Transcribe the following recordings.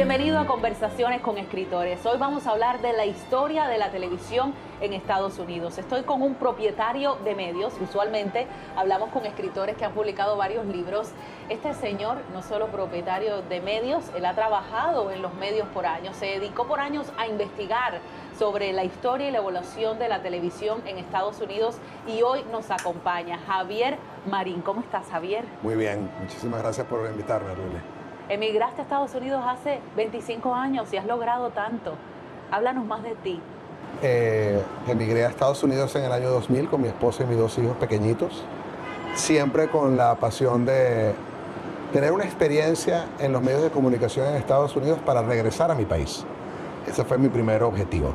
Bienvenido a Conversaciones con Escritores. Hoy vamos a hablar de la historia de la televisión en Estados Unidos. Estoy con un propietario de medios. Usualmente hablamos con escritores que han publicado varios libros. Este señor no solo propietario de medios, él ha trabajado en los medios por años. Se dedicó por años a investigar sobre la historia y la evolución de la televisión en Estados Unidos y hoy nos acompaña Javier Marín. ¿Cómo estás, Javier? Muy bien, muchísimas gracias por invitarme, Rubén. Emigraste a Estados Unidos hace 25 años y has logrado tanto. Háblanos más de ti. Emigré a Estados Unidos en el año 2000 con mi esposa y mis dos hijos pequeñitos, siempre con la pasión de tener una experiencia en los medios de comunicación en Estados Unidos para regresar a mi país. Ese fue mi primer objetivo.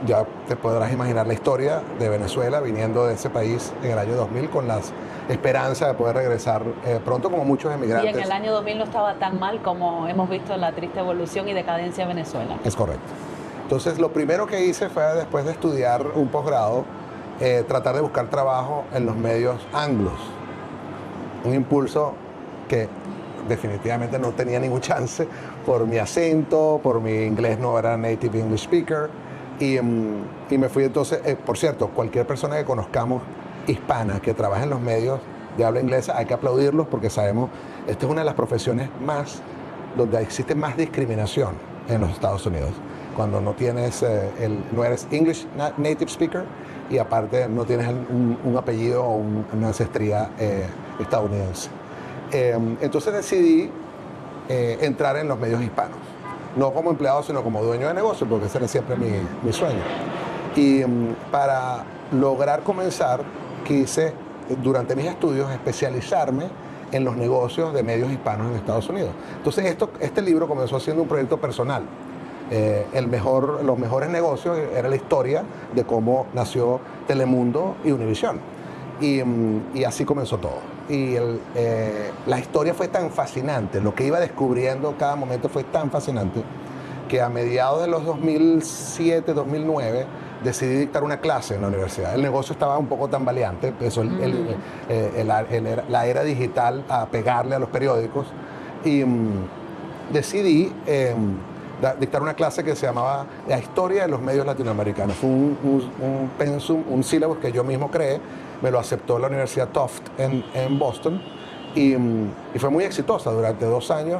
Ya te podrás imaginar la historia de Venezuela viniendo de ese país en el año 2000 con las esperanzas de poder regresar pronto como muchos emigrantes. Y en el año 2000 no estaba tan mal como hemos visto la triste evolución y decadencia de Venezuela. Es correcto. Entonces lo primero que hice fue, después de estudiar un posgrado, tratar de buscar trabajo en los medios anglos. Un impulso que definitivamente no tenía ningún chance por mi acento, por mi inglés no era native English speaker. Y me fui entonces, por cierto, cualquier persona que conozcamos hispana que trabaja en los medios de habla inglesa, hay que aplaudirlos porque sabemos, esta es una de las profesiones más, donde existe más discriminación en los Estados Unidos. Cuando no tienes, no eres English native speaker y aparte no tienes un apellido o una ancestría estadounidense. Entonces decidí entrar en los medios hispanos. No como empleado, sino como dueño de negocio, porque ese era siempre mi sueño. Y para lograr comenzar, quise, durante mis estudios, especializarme en los negocios de medios hispanos en Estados Unidos. Entonces, este libro comenzó siendo un proyecto personal. Los mejores negocios era la historia de cómo nació Telemundo y Univisión. Y así comenzó todo. Y la historia fue tan fascinante, lo que iba descubriendo cada momento fue tan fascinante, que a mediados de los 2007, 2009, decidí dictar una clase en la universidad. El negocio estaba un poco tambaleante, empezó la era digital a pegarle a los periódicos, y decidí dictar una clase que se llamaba La historia de los medios latinoamericanos. Fue un pensum, un sílabus que yo mismo creé. Me lo aceptó la Universidad Tufts en Boston y fue muy exitosa. Durante 2 años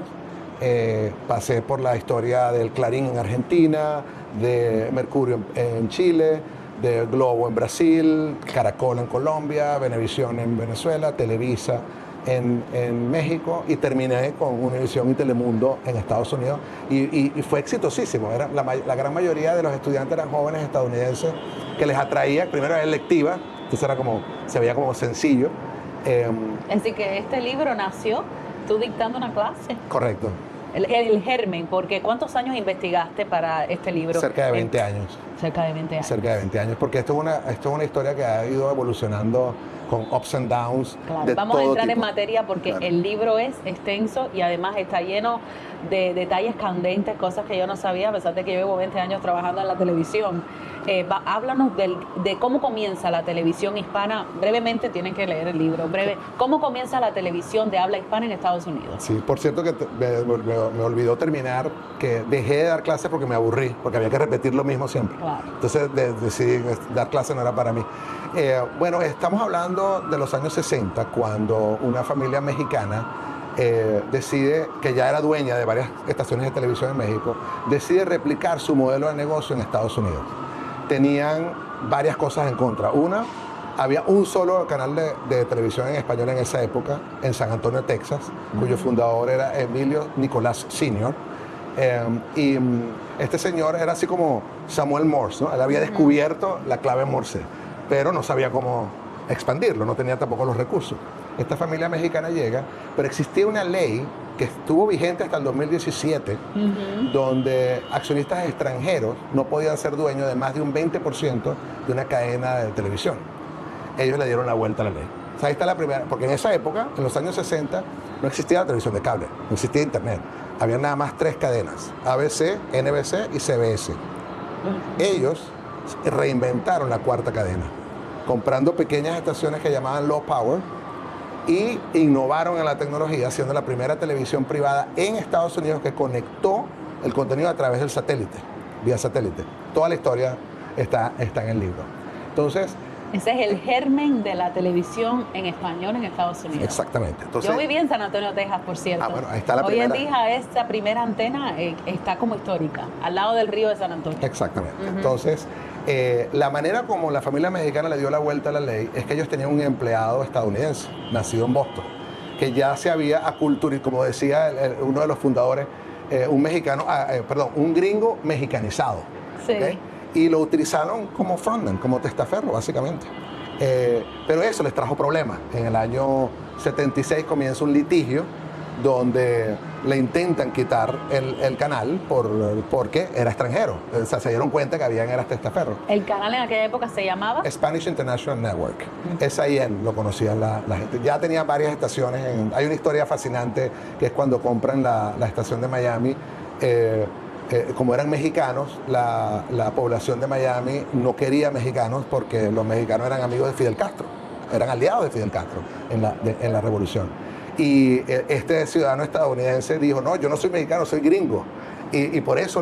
pasé por la historia del Clarín en Argentina, de Mercurio en Chile, de Globo en Brasil, Caracol en Colombia, Venevisión en Venezuela, Televisa en México y terminé con Univisión y Telemundo en Estados Unidos y fue exitosísimo. La gran mayoría de los estudiantes eran jóvenes estadounidenses que les atraía, primero era electiva, entonces se veía como sencillo. Así que este libro nació tú dictando una clase. Correcto. El germen, porque ¿cuántos años investigaste para este libro? Cerca de 20 años. Cerca de 20 años. Cerca de 20 años, porque esto es una historia que ha ido evolucionando con ups and downs. Claro, vamos a entrar en materia porque el libro es extenso y además está lleno de detalles candentes, cosas que yo no sabía, a pesar de que yo llevo 20 años trabajando en la televisión. Háblanos de cómo comienza la televisión hispana. Brevemente, tienen que leer el libro. ¿Cómo comienza la televisión de habla hispana en Estados Unidos? Sí, por cierto que me olvidó terminar, que dejé de dar clases porque me aburrí, porque había que repetir lo mismo siempre. Claro. Entonces decidí dar clases no era para mí. Bueno, estamos hablando de los años 60, cuando una familia mexicana decide, que ya era dueña de varias estaciones de televisión en México, decide replicar su modelo de negocio en Estados Unidos. Tenían varias cosas en contra. Una, había un solo canal de televisión en español en esa época, en San Antonio, Texas, cuyo fundador era Emilio Nicolás Sr. Y este señor era así como Samuel Morse, ¿no? Él había descubierto la clave Morse, pero no sabía cómo expandirlo, no tenía tampoco los recursos. Esta familia mexicana llega, pero existía una ley que estuvo vigente hasta el 2017, donde accionistas extranjeros no podían ser dueños de más de un 20% de una cadena de televisión. Ellos le dieron la vuelta a la ley. O sea, ahí está la primera, porque en esa época, en los años 60, no existía la televisión de cable, no existía internet. Había nada más 3 cadenas, ABC, NBC y CBS. Ellos reinventaron la 4ª cadena, comprando pequeñas estaciones que llamaban low power y innovaron en la tecnología, siendo la primera televisión privada en Estados Unidos que conectó el contenido a través del satélite, vía satélite. Toda la historia está en el libro. Entonces, ese es el germen de la televisión en español en Estados Unidos. Exactamente. Entonces, yo viví en San Antonio, Texas, por cierto. Bueno, ahí está la Hoy primera. en día esa primera antena está como histórica, al lado del río de San Antonio. Exactamente. Entonces, la manera como la familia mexicana le dio la vuelta a la ley es que ellos tenían un empleado estadounidense, nacido en Boston, que ya se había aculturizado, como decía uno de los fundadores, un gringo mexicanizado. Sí. ¿Okay? Y lo utilizaron como frontman, como testaferro, básicamente. Pero eso les trajo problemas. En el año 76 comienza un litigio donde le intentan quitar el canal porque era extranjero. O sea, se dieron cuenta que era testaferro. ¿El canal en aquella época se llamaba? Spanish International Network. SIN lo conocía la gente. Ya tenía varias estaciones. Hay una historia fascinante que es cuando compran la estación de Miami. Como eran mexicanos, la población de Miami no quería mexicanos porque los mexicanos eran amigos de Fidel Castro, eran aliados de Fidel Castro en la revolución. Y este ciudadano estadounidense dijo, no, yo no soy mexicano, soy gringo. Y por eso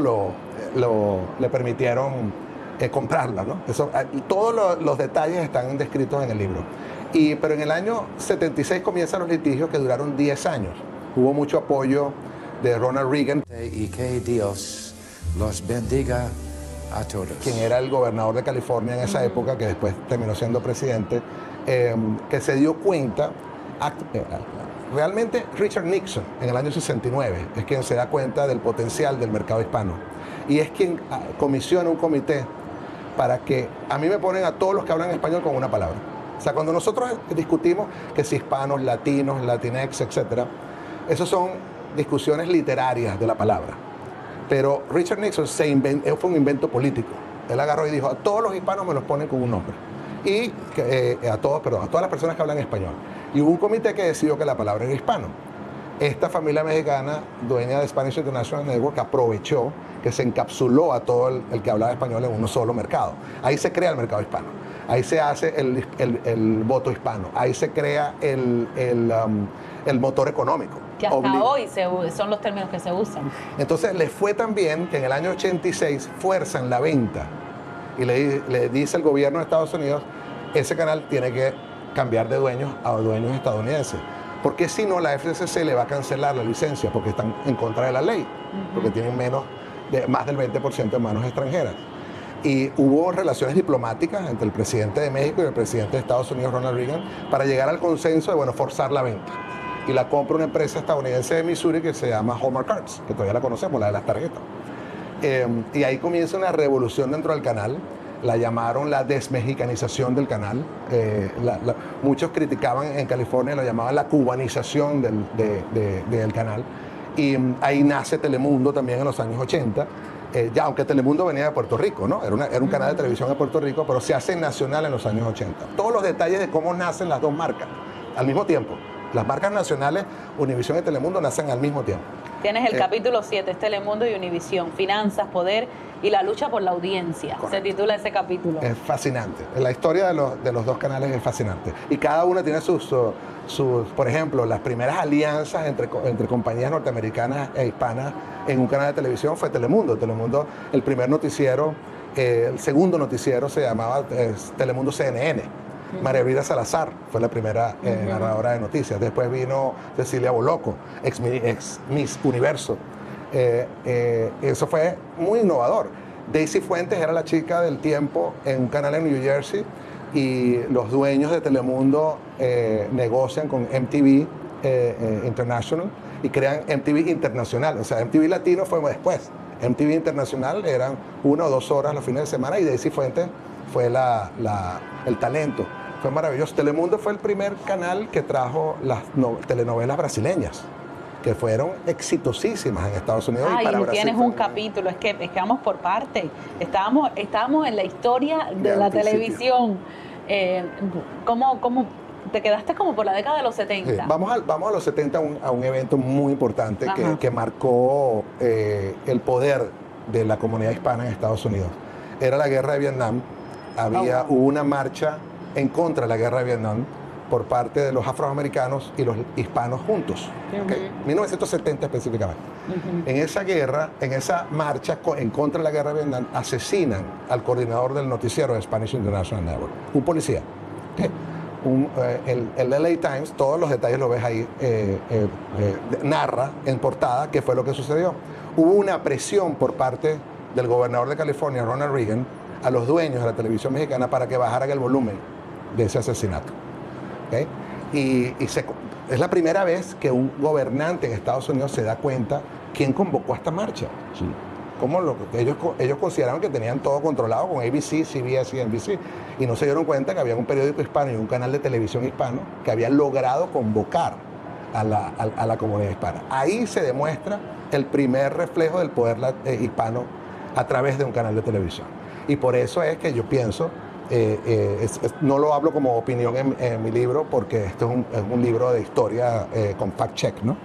le permitieron comprarla, ¿no? Todos los detalles están descritos en el libro. Pero en el año 76 comienzan los litigios que duraron 10 años. Hubo mucho apoyo de Ronald Reagan, y que Dios los bendiga a todos. Quien era el gobernador de California en esa época, que después terminó siendo presidente, que se dio cuenta, realmente Richard Nixon en el año 69 es quien se da cuenta del potencial del mercado hispano y es quien comisiona un comité para que a mí me ponen a todos los que hablan español con una palabra. O sea, cuando nosotros discutimos que si hispanos, latinos, latinex, etcétera, esos son discusiones literarias de la palabra. Pero Richard Nixon fue un invento político. Él agarró y dijo, a todos los hispanos me los ponen con un nombre. Y a todas las personas que hablan español. Y hubo un comité que decidió que la palabra era hispano. Esta familia mexicana, dueña de Spanish International Network, aprovechó que se encapsuló a todo el que hablaba español en un solo mercado. Ahí se crea el mercado hispano. Ahí se hace el voto hispano. Ahí se crea el motor económico. Que hasta hoy son los términos que se usan. Entonces les fue tan bien que en el año 86 fuerzan la venta y le dice el gobierno de Estados Unidos, ese canal tiene que cambiar de dueños a dueños estadounidenses. Porque si no, la FCC le va a cancelar la licencia porque están en contra de la ley, porque tienen más del 20% en manos extranjeras. Y hubo relaciones diplomáticas entre el presidente de México y el presidente de Estados Unidos, Ronald Reagan, para llegar al consenso de, forzar la venta. Y la compra una empresa estadounidense de Missouri que se llama Hallmark Cards, que todavía la conocemos, la de las tarjetas. Y ahí comienza una revolución dentro del canal. La llamaron la desmexicanización del canal. Muchos criticaban en California, lo llamaban la cubanización del canal. Y ahí nace Telemundo también en los años 80. Aunque Telemundo venía de Puerto Rico, ¿no? Era un canal de televisión de Puerto Rico, pero se hace nacional en los años 80. Todos los detalles de cómo nacen las dos marcas al mismo tiempo. Las marcas nacionales, Univisión y Telemundo, nacen al mismo tiempo. Tienes el capítulo 7, es Telemundo y Univisión, Finanzas, Poder y la lucha por la audiencia. Correcto. Se titula ese capítulo. Es fascinante. La historia de los dos canales es fascinante. Y cada uno tiene sus por ejemplo, las primeras alianzas entre compañías norteamericanas e hispanas en un canal de televisión fue Telemundo. Telemundo, el primer noticiero, el segundo noticiero se llamaba Telemundo CNN. María Elvira Salazar fue la primera narradora de noticias. Después vino Cecilia Boloco, ex Miss Universo. Eso fue muy innovador. Daisy Fuentes era la chica del tiempo en un canal en New Jersey y los dueños de Telemundo negocian con MTV International y crean MTV Internacional. O sea, MTV Latino fue después. MTV Internacional eran 1 o 2 horas los fines de semana y Daisy Fuentes fue el talento. Fue maravilloso. Telemundo fue el primer canal que trajo las telenovelas brasileñas, que fueron exitosísimas en Estados Unidos y para Brasil. Tienes un capítulo, es que vamos por parte. Estábamos en la historia de la televisión. ¿Cómo te quedaste como por la década de los 70? Sí, vamos a los 70 a un evento muy importante que marcó el poder de la comunidad hispana en Estados Unidos. Era la guerra de Vietnam. Hubo una marcha en contra de la guerra de Vietnam por parte de los afroamericanos y los hispanos juntos. ¿Okay? 1970 específicamente. En esa guerra, en esa marcha en contra de la guerra de Vietnam, asesinan al coordinador del noticiero de Spanish International Network, un policía. ¿Okay? El LA Times, todos los detalles lo ves ahí, narra en portada qué fue lo que sucedió. Hubo una presión por parte del gobernador de California, Ronald Reagan, a los dueños de la televisión mexicana para que bajaran el volumen de ese asesinato. ¿Okay? Es la primera vez que un gobernante en Estados Unidos se da cuenta quién convocó a esta marcha. Sí. Cómo ellos consideraron que tenían todo controlado con ABC, CBS y NBC, y no se dieron cuenta que había un periódico hispano y un canal de televisión hispano que habían logrado convocar a la comunidad hispana. Ahí se demuestra el primer reflejo del poder hispano a través de un canal de televisión. Y por eso es que yo pienso, no lo hablo como opinión en mi libro, porque esto es un libro de historia con fact-check, ¿no?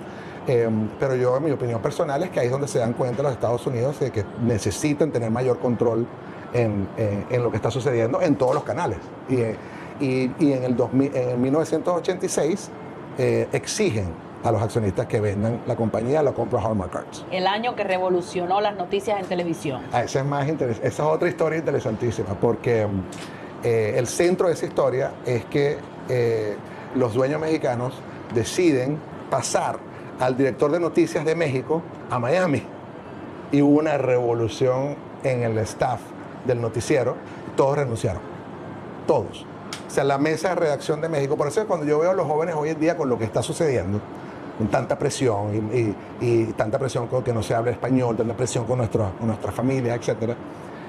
Pero yo, en mi opinión personal, es que ahí es donde se dan cuenta los Estados Unidos de que necesitan tener mayor control en lo que está sucediendo en todos los canales. Y en 1986 exigen a los accionistas que vendan la compañía, la compra Hallmark Cards. El año que revolucionó las noticias en televisión. Esa es otra historia interesantísima, porque el centro de esa historia es que los dueños mexicanos deciden pasar al director de noticias de México a Miami. Y hubo una revolución en el staff del noticiero. Todos renunciaron. Todos. O sea, la mesa de redacción de México. Por eso es cuando yo veo a los jóvenes hoy en día con lo que está sucediendo, con tanta presión y tanta presión con que no se hable español, tanta presión con nuestra familia, etc.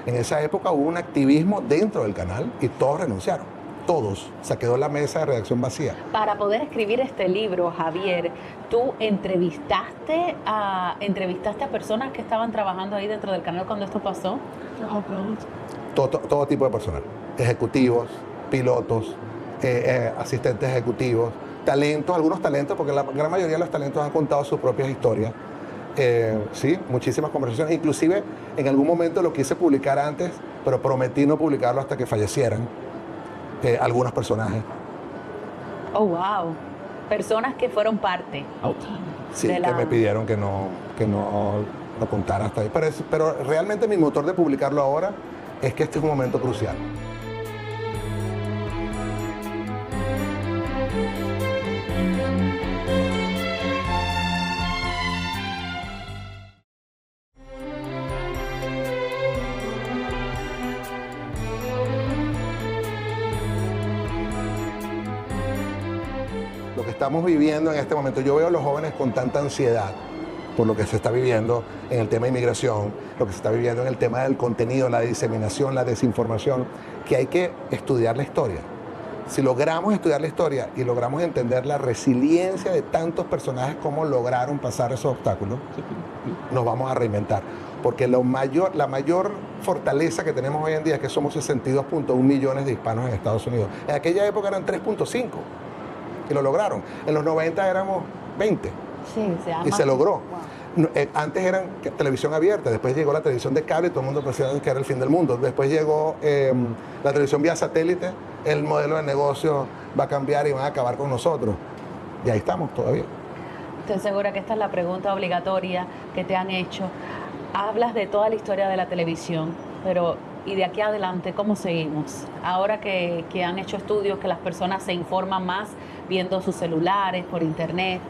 En esa época hubo un activismo dentro del canal y todos renunciaron. Todos. Se quedó la mesa de redacción vacía. Para poder escribir este libro, Javier, tú entrevistaste a personas que estaban trabajando ahí dentro del canal cuando esto pasó. Todo tipo de personal. Ejecutivos, pilotos, asistentes ejecutivos, talentos, algunos talentos, porque la gran mayoría de los talentos han contado sus propias historias. Sí, muchísimas conversaciones. Inclusive, en algún momento lo quise publicar antes, pero prometí no publicarlo hasta que fallecieran. Algunos personajes. Oh, wow. Personas que fueron parte. Sí, que me pidieron que no lo contara hasta ahí. Pero realmente mi motor de publicarlo ahora es que este es un momento crucial. Lo que estamos viviendo en este momento, yo veo a los jóvenes con tanta ansiedad por lo que se está viviendo en el tema de inmigración, lo que se está viviendo en el tema del contenido, la diseminación, la desinformación, que hay que estudiar la historia. Si logramos estudiar la historia y logramos entender la resiliencia de tantos personajes, cómo lograron pasar esos obstáculos, nos vamos a reinventar. Porque la mayor fortaleza que tenemos hoy en día es que somos 62.1 millones de hispanos en Estados Unidos. En aquella época eran 3.5 y lo lograron. En los 90 éramos 20 y se logró. Wow. Antes eran televisión abierta, después llegó la televisión de cable y todo el mundo pensaba que era el fin del mundo. Después llegó la televisión vía satélite, el modelo de negocio va a cambiar y van a acabar con nosotros. Y ahí estamos todavía. Estoy segura que esta es la pregunta obligatoria que te han hecho. Hablas de toda la historia de la televisión, pero ¿y de aquí adelante cómo seguimos? Ahora que han hecho estudios que las personas se informan más viendo sus celulares, por internet,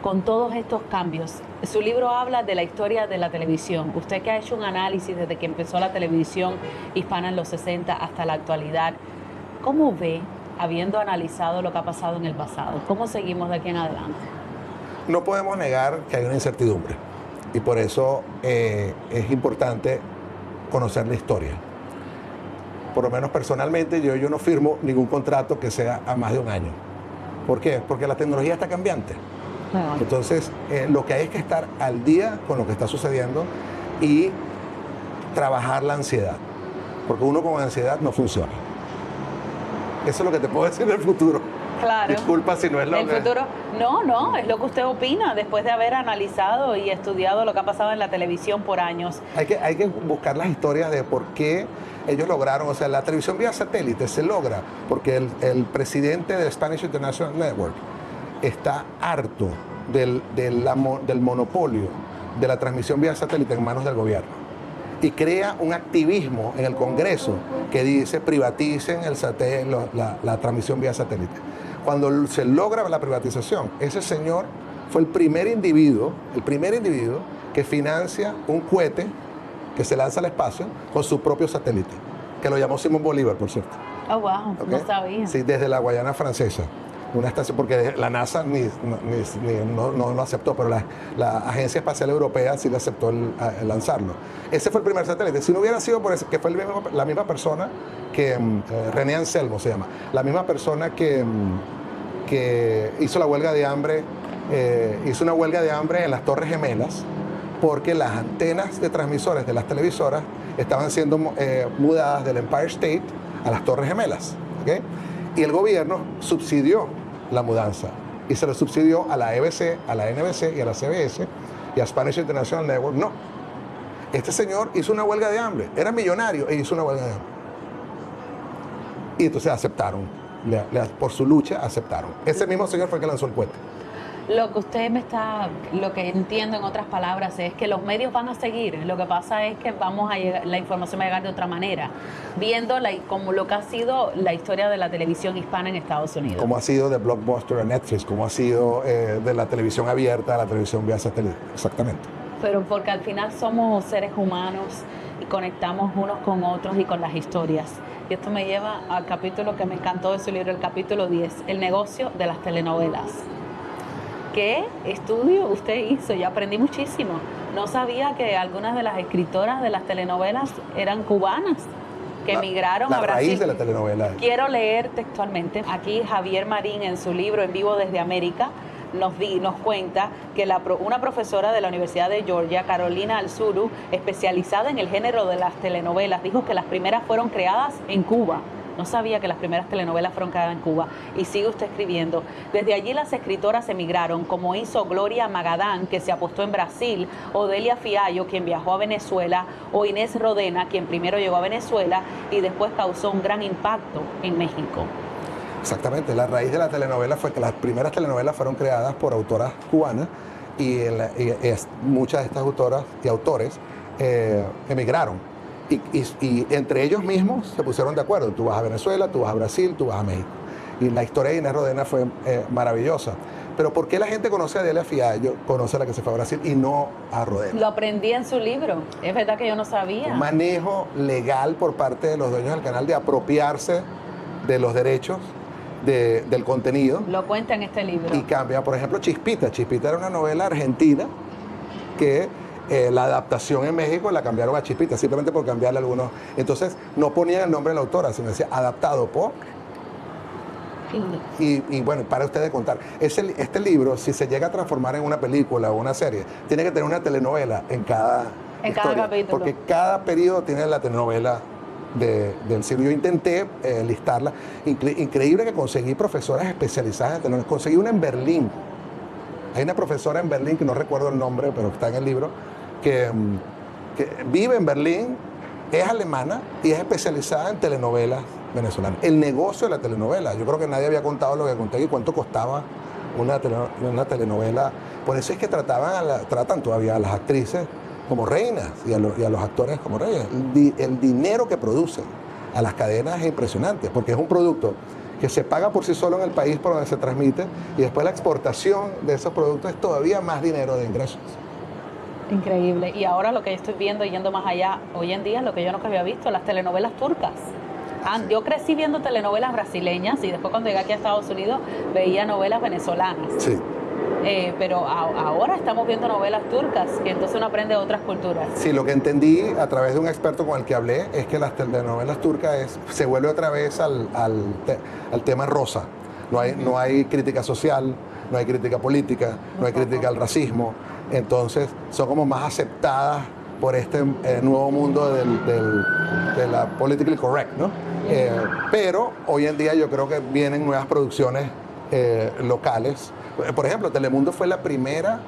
con todos estos cambios. Su libro habla de la historia de la televisión. Usted que ha hecho un análisis desde que empezó la televisión hispana en los 60 hasta la actualidad, ¿cómo ve, habiendo analizado lo que ha pasado en el pasado, cómo seguimos de aquí en adelante? No podemos negar que hay una incertidumbre y por eso es importante conocer la historia. Por lo menos personalmente yo no firmo ningún contrato que sea a más de un año. ¿Por qué? Porque la tecnología está cambiante. Entonces, lo que hay es que estar al día con lo que está sucediendo y trabajar la ansiedad. Porque uno con ansiedad no funciona. Eso es lo que te puedo decir del futuro. Claro. Disculpa si no es lo El que... futuro, no, es lo que usted opina después de haber analizado y estudiado lo que ha pasado en la televisión por años. Hay que buscar las historias de por qué ellos lograron, o sea, la televisión vía satélite se logra porque el presidente del Spanish International Network está harto del monopolio de la transmisión vía satélite en manos del gobierno y crea un activismo en el Congreso que dice privaticen la transmisión vía satélite. Cuando se logra la privatización, ese señor fue el primer individuo que financia un cohete que se lanza al espacio con su propio satélite, que lo llamó Simón Bolívar, por cierto. Oh, wow, ¿Okay? no sabía. Sí, desde la Guayana Francesa. Una estación, porque la NASA no aceptó, pero la Agencia Espacial Europea sí le aceptó el lanzarlo. Ese fue el primer satélite. Si no hubiera sido por eso, que fue la misma persona que René Anselmo se llama, la misma persona que hizo la huelga de hambre, hizo una huelga de hambre en las Torres Gemelas, porque las antenas de transmisores de las televisoras estaban siendo mudadas del Empire State a las Torres Gemelas. ¿Okay? Y el gobierno subsidió la mudanza y se lo subsidió a la EBC, a la NBC y a la CBS y a Spanish International Network. No. Este señor hizo una huelga de hambre, era millonario e hizo una huelga de hambre. Y entonces aceptaron, por su lucha aceptaron. Ese mismo señor fue el que lanzó el cohete. Lo que entiendo en otras palabras es que los medios van a seguir. Lo que pasa es que la información va a llegar de otra manera, viendo como lo que ha sido la historia de la televisión hispana en Estados Unidos. Como ha sido de Blockbuster a Netflix, como ha sido de la televisión abierta a la televisión vía satélite. Exactamente. Pero porque al final somos seres humanos y conectamos unos con otros y con las historias. Y esto me lleva al capítulo que me encantó de su libro, el capítulo 10, el negocio de las telenovelas. ¿Qué estudio usted hizo? Yo aprendí muchísimo. No sabía que algunas de las escritoras de las telenovelas eran cubanas, que emigraron a Brasil. La raíz de la telenovela. Quiero leer textualmente. Aquí Javier Marín, en su libro En Vivo desde América, nos cuenta que una profesora de la Universidad de Georgia, Carolina Alzuru, especializada en el género de las telenovelas, dijo que las primeras fueron creadas en Cuba. No sabía que las primeras telenovelas fueron creadas en Cuba. Y sigue usted escribiendo. Desde allí las escritoras emigraron, como hizo Gloria Magadán, que se apostó en Brasil, o Delia Fiallo, quien viajó a Venezuela, o Inés Rodena, quien primero llegó a Venezuela y después causó un gran impacto en México. Exactamente. La raíz de la telenovela fue que las primeras telenovelas fueron creadas por autoras cubanas y muchas de estas autoras y autores emigraron. Y entre ellos mismos se pusieron de acuerdo. Tú vas a Venezuela, tú vas a Brasil, tú vas a México. Y la historia de Inés Rodena fue maravillosa. Pero ¿por qué la gente conoce a Delia Fiallo, conoce a la que se fue a Brasil y no a Rodena? Lo aprendí en su libro. Es verdad que yo no sabía. Un manejo legal por parte de los dueños del canal de apropiarse de los derechos del contenido. Lo cuenta en este libro. Y cambia, por ejemplo, Chispita. Chispita era una novela argentina que la adaptación en México la cambiaron a Chispita, simplemente por cambiarle algunos. Entonces no ponían el nombre de la autora, sino decía adaptado por. Y bueno, para ustedes contar, este libro, si se llega a transformar en una película o una serie, tiene que tener una telenovela en cada capítulo. Porque cada periodo tiene la telenovela del siglo. Yo intenté listarla. Increíble que conseguí profesoras especializadas en telenovelas. Conseguí una en Berlín. Hay una profesora en Berlín, que no recuerdo el nombre, pero está en el libro, que vive en Berlín, es alemana y es especializada en telenovelas venezolanas. El negocio de la telenovela. Yo creo que nadie había contado lo que conté y cuánto costaba una telenovela. Por eso es que tratan todavía a las actrices como reinas y a los actores como reyes. El dinero que producen a las cadenas es impresionante, porque es un producto que se paga por sí solo en el país por donde se transmite y después la exportación de esos productos es todavía más dinero de ingresos. Increíble. Y ahora lo que estoy viendo, yendo más allá, hoy en día, lo que yo nunca había visto, las telenovelas turcas. Yo crecí viendo telenovelas brasileñas y después cuando llegué aquí a Estados Unidos veía novelas venezolanas. Sí. Pero ahora estamos viendo novelas turcas, que entonces uno aprende de otras culturas. Sí, lo que entendí a través de un experto con el que hablé es que las telenovelas turcas se vuelve otra vez al tema rosa. No hay crítica social, no hay crítica política, no hay crítica al racismo. Entonces son como más aceptadas por este nuevo mundo de la politically correct, ¿no? Pero hoy en día yo creo que vienen nuevas producciones locales. Por ejemplo, Telemundo fue la primera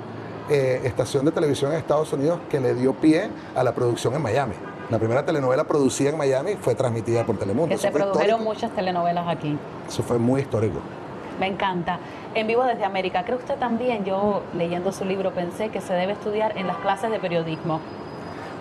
estación de televisión en Estados Unidos que le dio pie a la producción en Miami. La primera telenovela producida en Miami fue transmitida por Telemundo. Que se produjeron muchas telenovelas aquí. Eso fue muy histórico. Me encanta. En Vivo desde América, ¿cree usted también, yo leyendo su libro pensé que se debe estudiar en las clases de periodismo?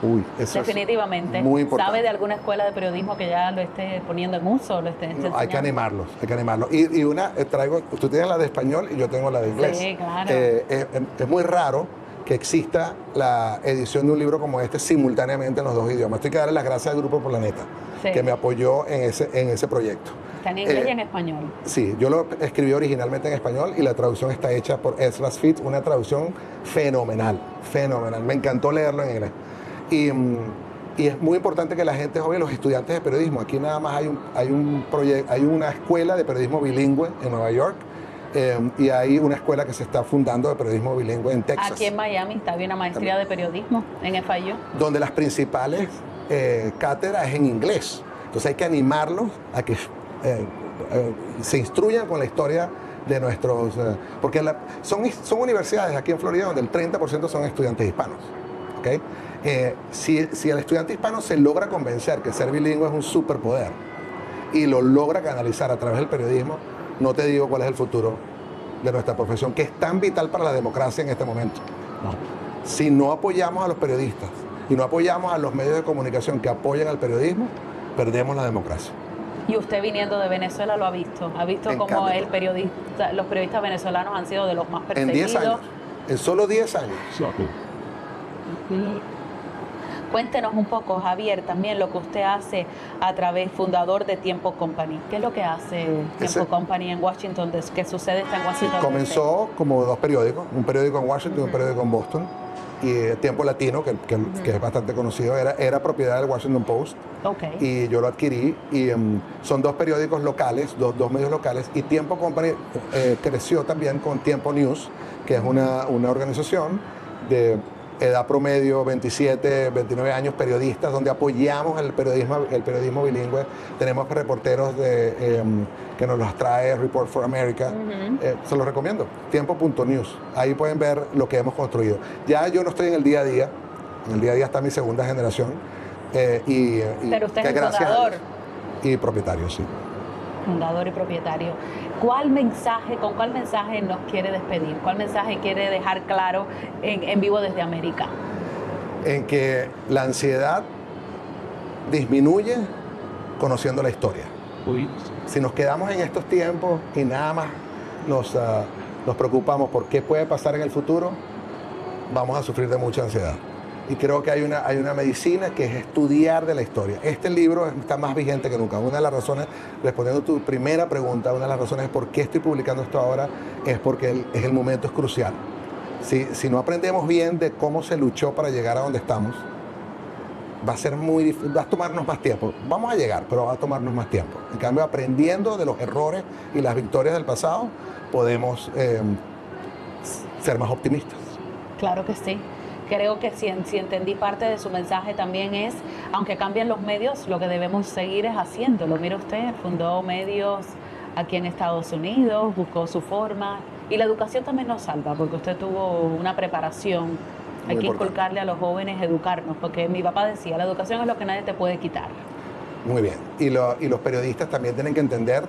Uy, eso definitivamente. Es muy importante. ¿Sabe de alguna escuela de periodismo que ya lo esté poniendo en uso? Lo esté enseñando? Hay que animarlos, hay que animarlos. Y una, traigo, tú tienes la de español y yo tengo la de inglés. Sí, claro. Es muy raro que exista la edición de un libro como este simultáneamente en los dos idiomas. Estoy que darle las gracias al Grupo Planeta, sí, que me apoyó en ese proyecto. Está en inglés y en español. Sí, yo lo escribí originalmente en español y la traducción está hecha por Ezra Fit, una traducción fenomenal, fenomenal. Me encantó leerlo en inglés. Y es muy importante que la gente joven, los estudiantes de periodismo, aquí nada más hay una escuela de periodismo bilingüe en Nueva York, y hay una escuela que se está fundando de periodismo bilingüe en Texas. Aquí en Miami está bien una maestría de periodismo en FIU. Donde las principales cátedras es en inglés. Entonces hay que animarlos a que se instruyan con la historia de nuestros... porque son universidades aquí en Florida donde el 30% son estudiantes hispanos. ¿Okay? Si el estudiante hispano se logra convencer que ser bilingüe es un superpoder y lo logra canalizar a través del periodismo, no te digo cuál es el futuro de nuestra profesión, que es tan vital para la democracia en este momento. No. Si no apoyamos a los periodistas y no apoyamos a los medios de comunicación que apoyan al periodismo, perdemos la democracia. Y usted viniendo de Venezuela lo ha visto cómo los periodistas venezolanos han sido de los más perseguidos. En 10 años, en solo 10 años. Cuéntenos un poco, Javier, también lo que usted hace a través, fundador de Tiempo Company. ¿Qué es lo que hace Tiempo Company en Washington? ¿Qué sucede en Washington? Comenzó como dos periódicos, un periódico en Washington y un periódico en Boston. Y Tiempo Latino, que es bastante conocido, era propiedad del Washington Post. Okay. Y yo lo adquirí. Y son dos periódicos locales, dos medios locales. Y Tiempo Company creció también con Tiempo News, que es una organización de edad promedio, 27, 29 años, periodistas, donde apoyamos el periodismo bilingüe. Tenemos reporteros que nos los trae Report for America. Se los recomiendo, tiempo.news. Ahí pueden ver lo que hemos construido. Ya yo no estoy en el día a día. En el día a día está mi segunda generación. Pero usted es el fundador. Y propietario, sí. Fundador y propietario. ¿Con cuál mensaje nos quiere despedir? ¿Cuál mensaje quiere dejar claro en Vivo desde América? En que la ansiedad disminuye conociendo la historia. Si nos quedamos en estos tiempos y nada más nos preocupamos por qué puede pasar en el futuro, vamos a sufrir de mucha ansiedad. Y creo que hay una medicina que es estudiar de la historia. Este libro está más vigente que nunca. Una de las razones, respondiendo a tu primera pregunta, una de las razones por qué estoy publicando esto ahora es porque el momento es crucial. Si no aprendemos bien de cómo se luchó para llegar a donde estamos, va a ser muy difícil, va a tomarnos más tiempo. Vamos a llegar, pero va a tomarnos más tiempo. En cambio, aprendiendo de los errores y las victorias del pasado, podemos ser más optimistas. Claro que sí. Creo que si entendí parte de su mensaje también es, aunque cambien los medios, lo que debemos seguir es haciéndolo. Mire usted, fundó medios aquí en Estados Unidos, buscó su forma, y la educación también nos salva, porque usted tuvo una preparación. Hay que inculcarle a los jóvenes educarnos, porque mi papá decía, la educación es lo que nadie te puede quitar. Muy bien. Y los periodistas también tienen que entender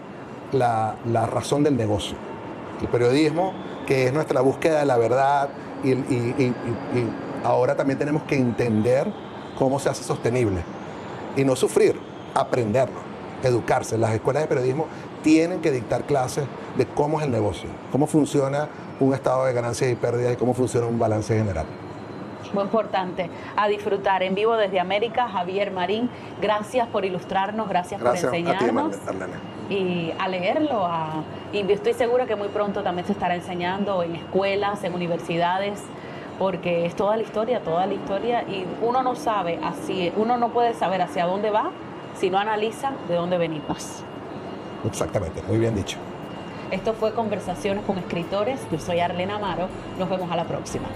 la razón del negocio. El periodismo, que es nuestra búsqueda de la verdad, y ahora también tenemos que entender cómo se hace sostenible y no sufrir, aprenderlo, educarse. Las escuelas de periodismo tienen que dictar clases de cómo es el negocio, cómo funciona un estado de ganancias y pérdidas y cómo funciona un balance general. Muy importante. A disfrutar. En Vivo desde América, Javier Marín, gracias por ilustrarnos, gracias por enseñarnos. A ti, Marlene. Y a leerlo. Y estoy segura que muy pronto también se estará enseñando en escuelas, en universidades, porque es toda la historia, y uno no puede saber hacia dónde va si no analiza de dónde venimos. Exactamente, muy bien dicho. Esto fue Conversaciones con Escritores. Yo soy Arlene Amaro. Nos vemos a la próxima.